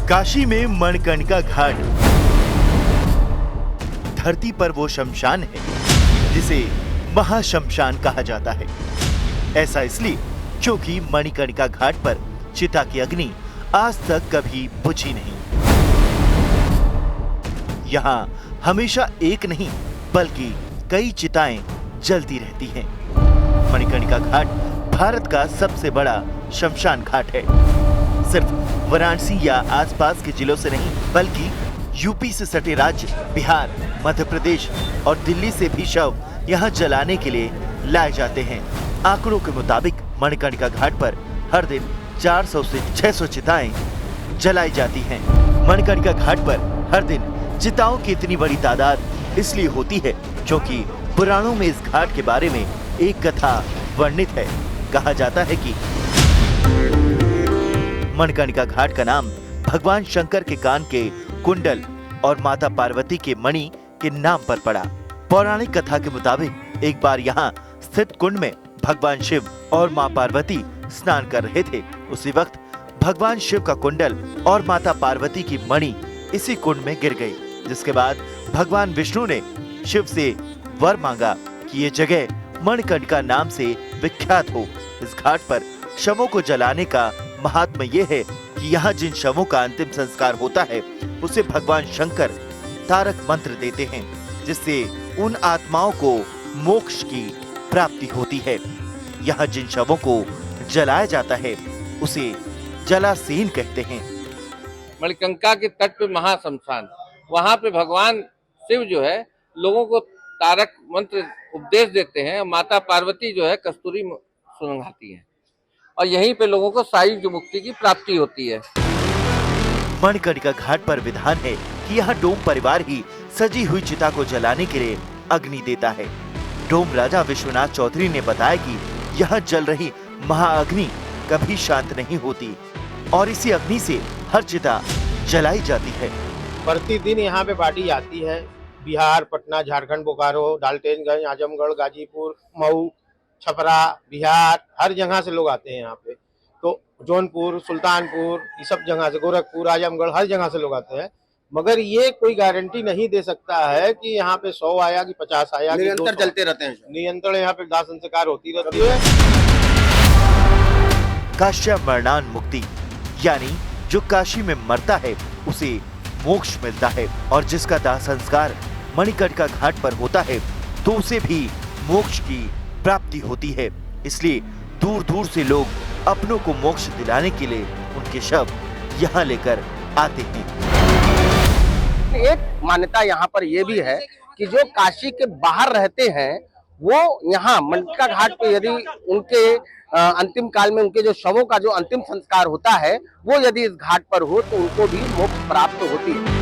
काशी में मणिकर्णिका घाट धरती पर वो शमशान है जिसे महाशमशान कहा जाता है। ऐसा इसलिए क्योंकि मणिकर्णिका घाट पर चिता की अग्नि आज तक कभी बुझी नहीं। यहाँ हमेशा एक नहीं बल्कि कई चिताएं जलती रहती हैं। मणिकर्णिका घाट भारत का सबसे बड़ा शमशान घाट है। सिर्फ वाराणसी या आसपास के जिलों से नहीं बल्कि यूपी से सटे राज्य बिहार, मध्य प्रदेश और दिल्ली से भी शव यहाँ जलाने के लिए लाए जाते हैं। आंकड़ों के मुताबिक मणिकर्णिका घाट पर हर दिन 400 से 600 चिताएं जलाई जाती हैं। मणिकर्णिका घाट पर हर दिन चिताओं की इतनी बड़ी तादाद इसलिए होती है क्योंकि पुराणों में इस घाट के बारे में एक कथा वर्णित है। कहा जाता है कि मणिकर्णिका घाट का नाम भगवान शंकर के कान के कुंडल और माता पार्वती के मणि के नाम पर पड़ा। पौराणिक कथा के मुताबिक एक बार यहाँ स्थित कुंड में भगवान शिव और मां पार्वती स्नान कर रहे थे। उसी वक्त भगवान शिव का कुंडल और माता पार्वती की मणि इसी कुंड में गिर गई, जिसके बाद भगवान विष्णु ने शिव से वर मांगा कि ये जगह मणिकर्णिका नाम से विख्यात हो। इस घाट पर शवों को जलाने का महात्म्य ये है कि यहाँ जिन शवों का अंतिम संस्कार होता है उसे भगवान शंकर तारक मंत्र देते हैं, जिससे उन आत्माओं को मोक्ष की प्राप्ति होती है। यहाँ जिन शवों को जलाया जाता है उसे जलासीन कहते हैं। मणिकर्णिका के तट पे महाशमशान, वहाँ पे भगवान शिव जो है लोगों को तारक मंत्र उपदेश देते हैं। माता पार्वती जो है कस्तूरी सुलगाती है और यहीं पे लोगों को सायुज्य मुक्ति की प्राप्ति होती है। मणिकर्णिका घाट पर विधान है कि यहाँ डोम परिवार ही सजी हुई चिता को जलाने के लिए अग्नि देता है। डोम राजा विश्वनाथ चौधरी ने बताया कि यहाँ जल रही महाअग्नि कभी शांत नहीं होती और इसी अग्नि से हर चिता जलाई जाती है। प्रतिदिन यहाँ पे पार्टी आती है। बिहार, पटना, झारखंड, बोकारो, डाल्टेनगंज, आजमगढ़, गाजीपुर, मऊ, छपरा, बिहार, हर जगह से लोग आते हैं यहाँ पे। तो जौनपुर, सुल्तानपुर, ये सब जगह से, गोरखपुर, आजमगढ़, हर जगह से लोग आते हैं। मगर ये कोई गारंटी नहीं दे सकता है कि यहाँ पे 100 आया कि 50 आया। निरंतर चलते रहते हैं। निरंतर यहाँ पे दाह संस्कार होती रहती है। काश्य मरणान मुक्ति यानी जो काशी में मरता है उसे मोक्ष मिलता है और जिसका दाह संस्कार मणिकर्णिका घाट पर होता है तो उसे भी मोक्ष की प्राप्ति होती है। इसलिए दूर दूर से लोग अपनों को मोक्ष दिलाने के लिए उनके शव यहाँ लेकर आते हैं। एक मान्यता यहाँ पर यह भी है कि जो काशी के बाहर रहते हैं वो यहाँ मणिकर्णिका घाट पे यदि उनके अंतिम काल में उनके जो शवों का जो अंतिम संस्कार होता है वो यदि इस घाट पर हो तो उनको भी मोक्ष प्राप्त होती है।